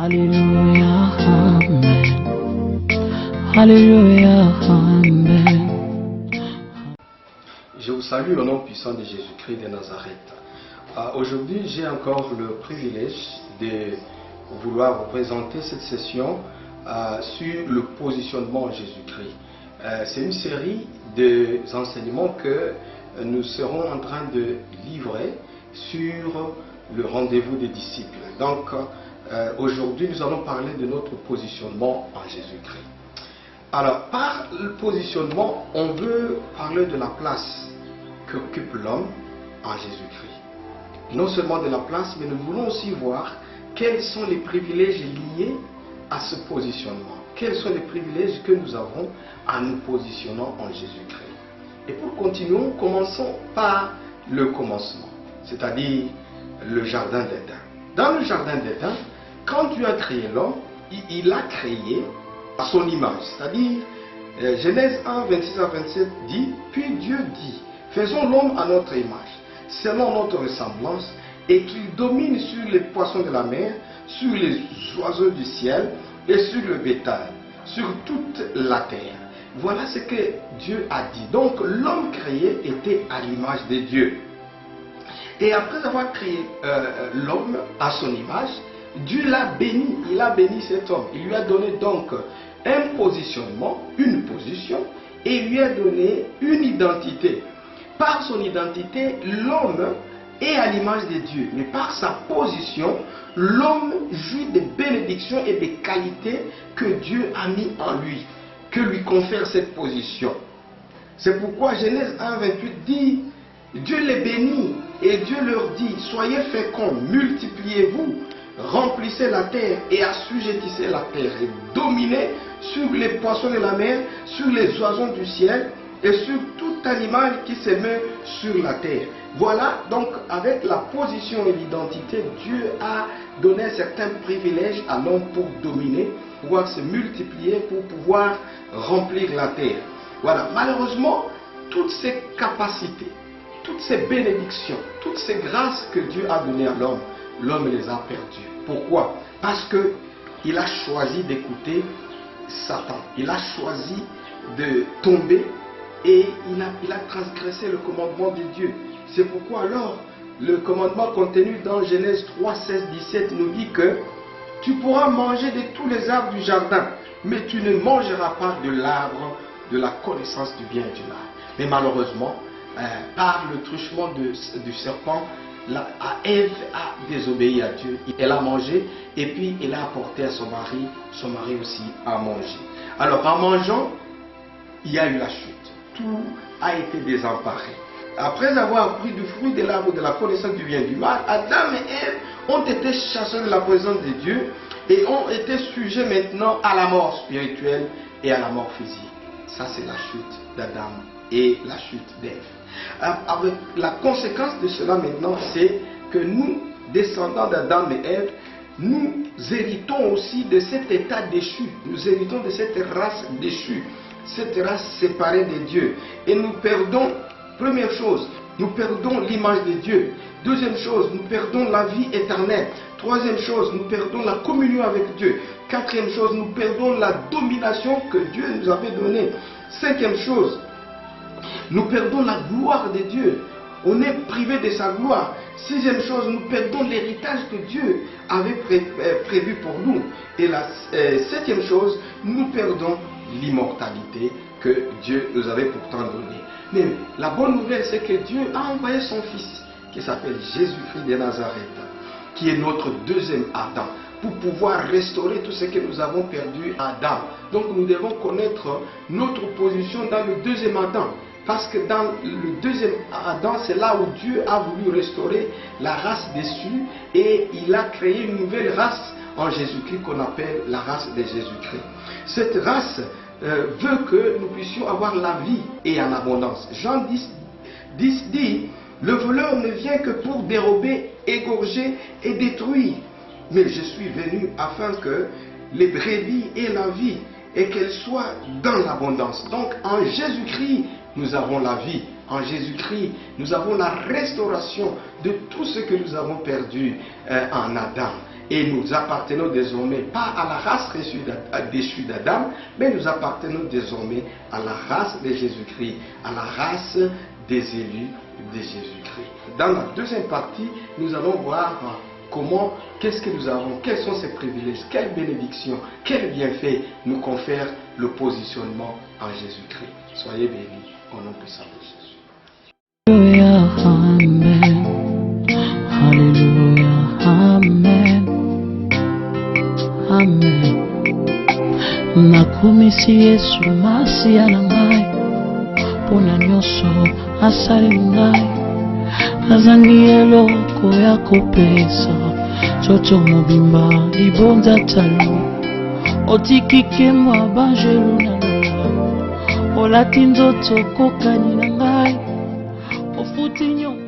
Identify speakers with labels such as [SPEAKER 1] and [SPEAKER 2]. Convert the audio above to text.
[SPEAKER 1] Alléluia, Amen. Alléluia, Amen.
[SPEAKER 2] Je vous salue au nom puissant de Jésus-Christ de Nazareth. Aujourd'hui, j'ai encore le privilège de vouloir vous présenter cette session sur le positionnement en Jésus-Christ. C'est une série d'enseignements que nous serons en train de livrer sur le rendez-vous des disciples. Donc, aujourd'hui, nous allons parler de notre positionnement en Jésus-Christ. Alors, par le positionnement, on veut parler de la place qu'occupe l'homme en Jésus-Christ. Non seulement de la place, mais nous voulons aussi voir quels sont les privilèges liés à ce positionnement. Quels sont les privilèges que nous avons en nous positionnant en Jésus-Christ. Et pour continuer, commençons par le commencement, c'est-à-dire le jardin d'Éden. Dans le jardin d'Éden, quand Dieu a créé l'homme, il a créé à son image. C'est-à-dire, Genèse 1, 26 à 27 dit, « Puis Dieu dit, faisons l'homme à notre image, selon notre ressemblance, et qu'il domine sur les poissons de la mer, sur les oiseaux du ciel, et sur le bétail, sur toute la terre. » Voilà ce que Dieu a dit. Donc, l'homme créé était à l'image de Dieu. Et après avoir créé l'homme à son image, Dieu l'a béni, il a béni cet homme. Il lui a donné donc un positionnement, une position, et il lui a donné une identité. Par son identité, l'homme est à l'image de Dieu, mais par sa position, l'homme jouit des bénédictions et des qualités que Dieu a mis en lui, que lui confère cette position. C'est pourquoi Genèse 1, 28 dit, Dieu les bénit et Dieu leur dit, soyez féconds, multipliez-vous, remplissez la terre et assujettissez la terre et dominez sur les poissons de la mer, sur les oiseaux du ciel et sur tout animal qui se meut sur la terre. Voilà, donc avec la position et l'identité, Dieu a donné un certain privilège à l'homme pour dominer, pouvoir se multiplier, pour pouvoir remplir la terre. Voilà, malheureusement, toutes ces capacités, toutes ces bénédictions, toutes ces grâces que Dieu a données à l'homme, l'homme les a perdues. Pourquoi? Parce qu'il a choisi d'écouter Satan. Il a choisi de tomber et il a transgressé le commandement de Dieu. C'est pourquoi alors le commandement contenu dans Genèse 3, 16, 17 nous dit que tu pourras manger de tous les arbres du jardin, mais tu ne mangeras pas de l'arbre de la connaissance du bien et du mal. Mais malheureusement, par le truchement du serpent, Ève a désobéi à Dieu. Elle a mangé et puis elle a apporté à son mari aussi a mangé. Alors en mangeant, il y a eu la chute. Tout a été désemparé. Après avoir pris du fruit de l'arbre de la connaissance du bien et du mal, Adam et Ève ont été chassés de la présence de Dieu et ont été sujets maintenant à la mort spirituelle et à la mort physique. Ça, c'est la chute d'Adam et la chute d'Ève. Avec la conséquence de cela maintenant, c'est que nous, descendants d'Adam et Ève, nous héritons aussi de cet état déchu. Nous héritons de cette race déchue, cette race séparée de Dieu. Et nous perdons, première chose, nous perdons l'image de Dieu. Deuxième chose, nous perdons la vie éternelle. Troisième chose, nous perdons la communion avec Dieu. Quatrième chose, nous perdons la domination que Dieu nous avait donnée. Cinquième chose, nous perdons la gloire de Dieu. On est privé de sa gloire. Sixième chose, nous perdons l'héritage que Dieu avait prévu pour nous. Et la septième chose, nous perdons l'immortalité que Dieu nous avait pourtant donnée. Mais la bonne nouvelle, c'est que Dieu a envoyé son Fils, qui s'appelle Jésus-Christ de Nazareth, qui est notre deuxième Adam, pour pouvoir restaurer tout ce que nous avons perdu à Adam. Donc nous devons connaître notre position dans le deuxième Adam. Parce que dans le deuxième Adam, c'est là où Dieu a voulu restaurer la race déçue et il a créé une nouvelle race en Jésus-Christ qu'on appelle la race de Jésus-Christ. Cette race veut que nous puissions avoir la vie et en abondance. Jean 10 dit, le voleur ne vient que pour dérober, égorger et détruire. Mais je suis venu afin que les brebis aient la vie et qu'elles soient dans l'abondance. Donc en Jésus-Christ, nous avons la vie. En Jésus-Christ, nous avons la restauration de tout ce que nous avons perdu en Adam. Et nous appartenons désormais pas à la race déchue d'Adam, mais nous appartenons désormais à la race de Jésus-Christ, à la race des élus de Jésus-Christ. Dans la deuxième partie, nous allons voir qu'est-ce que nous avons, quels sont ces privilèges, quelles bénédictions, quels bienfaits nous confère le positionnement en Jésus-Christ. Soyez bénis au nom puissant de Jésus.
[SPEAKER 1] Alléluia, Amen. Amen. Nakumisi Yesu masiya na ngai pona nyonso asali ngai nazangi eloko ya kopesa toto mobimba libonza talo otikike mwa banjelu na lola olati nzoto kokani na ngai ofuti nyonso